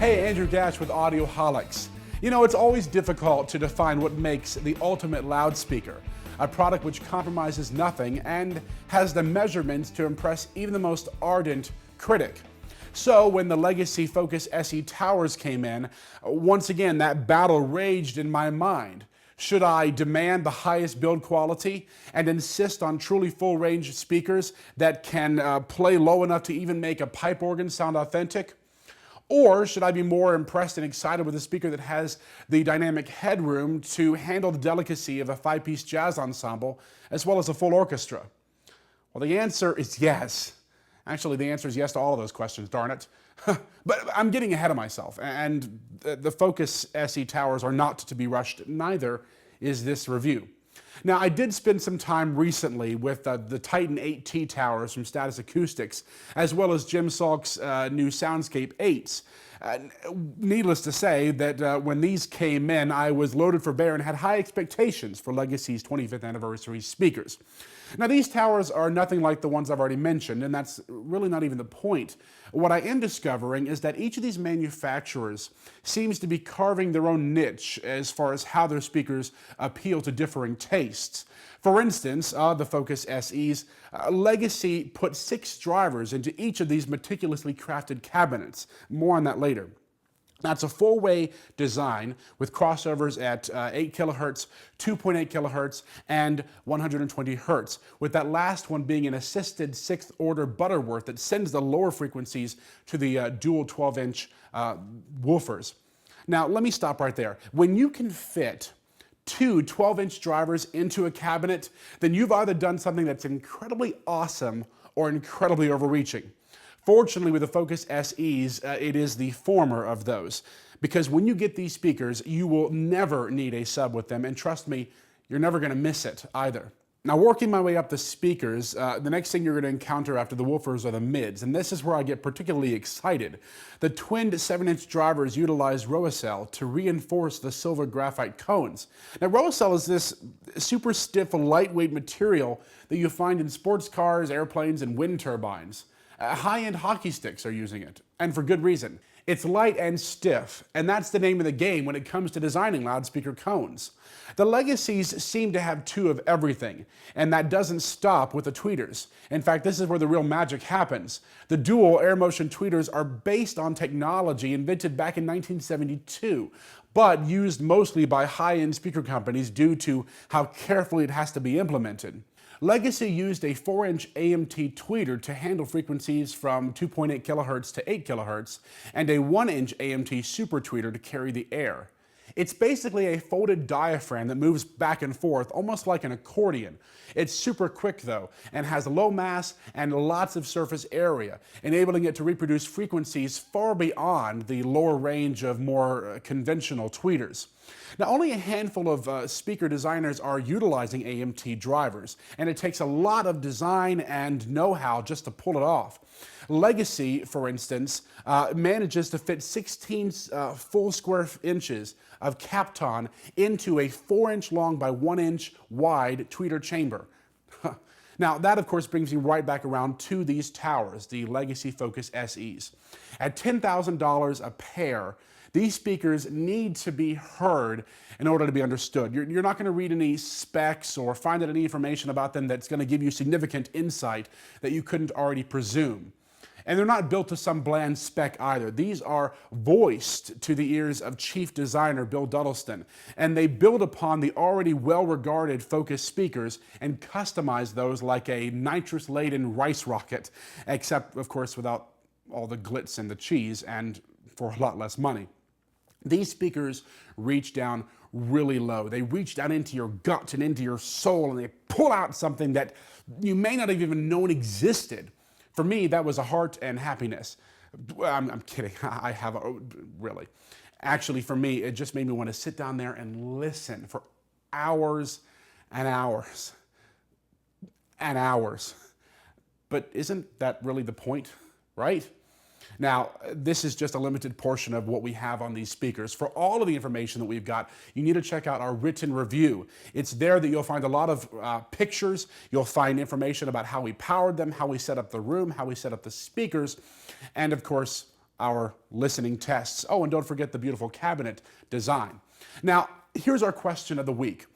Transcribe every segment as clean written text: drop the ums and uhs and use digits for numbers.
Hey, Andrew Dash with Audioholics. You know, it's always difficult to define what makes the ultimate loudspeaker, a product which compromises nothing and has the measurements to impress even the most ardent critic. So when the legacy Focus SE towers came in, once again that battle raged in my mind. Should I demand the highest build quality and insist on truly full-range speakers that can play low enough to even make a pipe organ sound authentic? Or should I be more impressed and excited with a speaker that has the dynamic headroom to handle the delicacy of a five-piece jazz ensemble as well as a full orchestra? Well, the answer is yes. Actually, the answer is yes to all of those questions, darn it. But I'm getting ahead of myself, and the Focus SE towers are not to be rushed, neither is this review. Now, I did spend some time recently with the Titan 8T towers from Status Acoustics, as well as Jim Salk's new Soundscape 8s. Needless to say that when these came in, I was loaded for bear and had high expectations for Legacy's 25th anniversary speakers. Now, these towers are nothing like the ones I've already mentioned, and that's really not even the point. What I am discovering is that each of these manufacturers seems to be carving their own niche as far as how their speakers appeal to differing tastes. For instance, the Focus SEs, Legacy put 6 drivers into each of these meticulously crafted cabinets. More on that later. That's a 4-way design with crossovers at 8 kilohertz, 2.8 kilohertz, and 120 hertz, with that last one being an assisted 6th order Butterworth that sends the lower frequencies to the dual 12-inch woofers. Now, let me stop right there. When you can fit 2 12-inch drivers into a cabinet, then you've either done something that's incredibly awesome or incredibly overreaching. Fortunately, with the Focus SEs, it is the former of those, because when you get these speakers, you will never need a sub with them, and trust me, you're never going to miss it either. Now, working my way up the speakers, the next thing you're going to encounter after the woofers are the mids, and this is where I get particularly excited. The twinned 7-inch drivers utilize Roacell to reinforce the silver graphite cones. Now, Roacell is this super stiff, lightweight material that you find in sports cars, airplanes, and wind turbines. High-end hockey sticks are using it, and for good reason. It's light and stiff, and that's the name of the game when it comes to designing loudspeaker cones. The Legacies seem to have 2 of everything, and that doesn't stop with the tweeters. In fact, this is where the real magic happens. The dual air motion tweeters are based on technology invented back in 1972, but used mostly by high-end speaker companies due to how carefully it has to be implemented. Legacy used a 4-inch AMT tweeter to handle frequencies from 2.8 kilohertz to 8 kilohertz, and a 1-inch AMT super tweeter to carry the air. It's basically a folded diaphragm that moves back and forth, almost like an accordion. It's super quick though, and has low mass and lots of surface area, enabling it to reproduce frequencies far beyond the lower range of more conventional tweeters. Now, only a handful of speaker designers are utilizing AMT drivers, and it takes a lot of design and know-how just to pull it off. Legacy, for instance, manages to fit 16 full square inches of Kapton into a 4-inch long by 1-inch wide tweeter chamber. Now, that of course brings me right back around to these towers, the Legacy Focus SEs. At $10,000 a pair, these speakers need to be heard in order to be understood. You're not going to read any specs or find out any information about them that's going to give you significant insight that you couldn't already presume. And they're not built to some bland spec either. These are voiced to the ears of chief designer Bill Dudleston, and they build upon the already well-regarded Focus speakers and customize those like a nitrous-laden rice rocket, except, of course, without all the glitz and the cheese, and for a lot less money. These speakers reach down really low. They reach down into your gut and into your soul, and they pull out something that you may not have even known existed. For me, that was a heart and happiness. I'm kidding, I have really. Actually, for me, it just made me want to sit down there and listen for hours and hours and hours. But isn't that really the point, right? Now, this is just a limited portion of what we have on these speakers. For all of the information that we've got, you need to check out our written review. It's there that you'll find a lot of pictures. You'll find information about how we powered them, how we set up the room, how we set up the speakers, and of course, our listening tests. Oh, and don't forget the beautiful cabinet design. Now, here's our question of the week.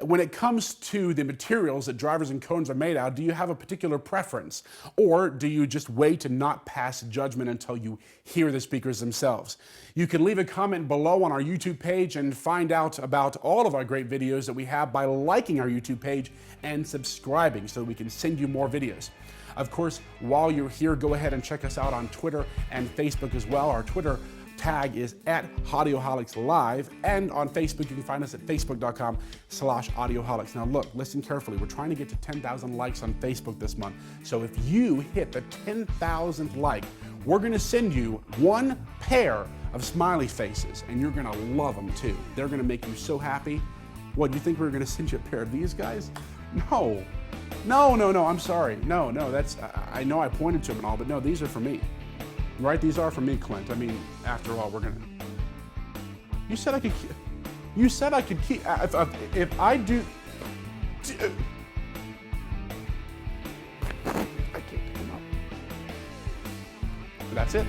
When it comes to the materials that drivers and cones are made out, do you have a particular preference? Or do you just wait and not pass judgment until you hear the speakers themselves? You can leave a comment below on our YouTube page and find out about all of our great videos that we have by liking our YouTube page and subscribing so that we can send you more videos. Of course, while you're here, go ahead and check us out on Twitter and Facebook as well. Our Twitter tag is @Audioholics Live, and on Facebook you can find us at facebook.com/Audioholics. Now look, listen carefully. We're trying to get to 10,000 likes on Facebook this month. So if you hit the 10,000th like, we're gonna send you one pair of smiley faces, and you're gonna love them too. They're gonna make you so happy. What, do you think we were gonna send you a pair of these guys? No, I'm sorry. No, that's, I know I pointed to them and all, but no, these are for me. Right, these are for me, Clint. I mean, after all, we're gonna. You said I could keep. You said I could keep. If I do. I can't pick them up. But that's it.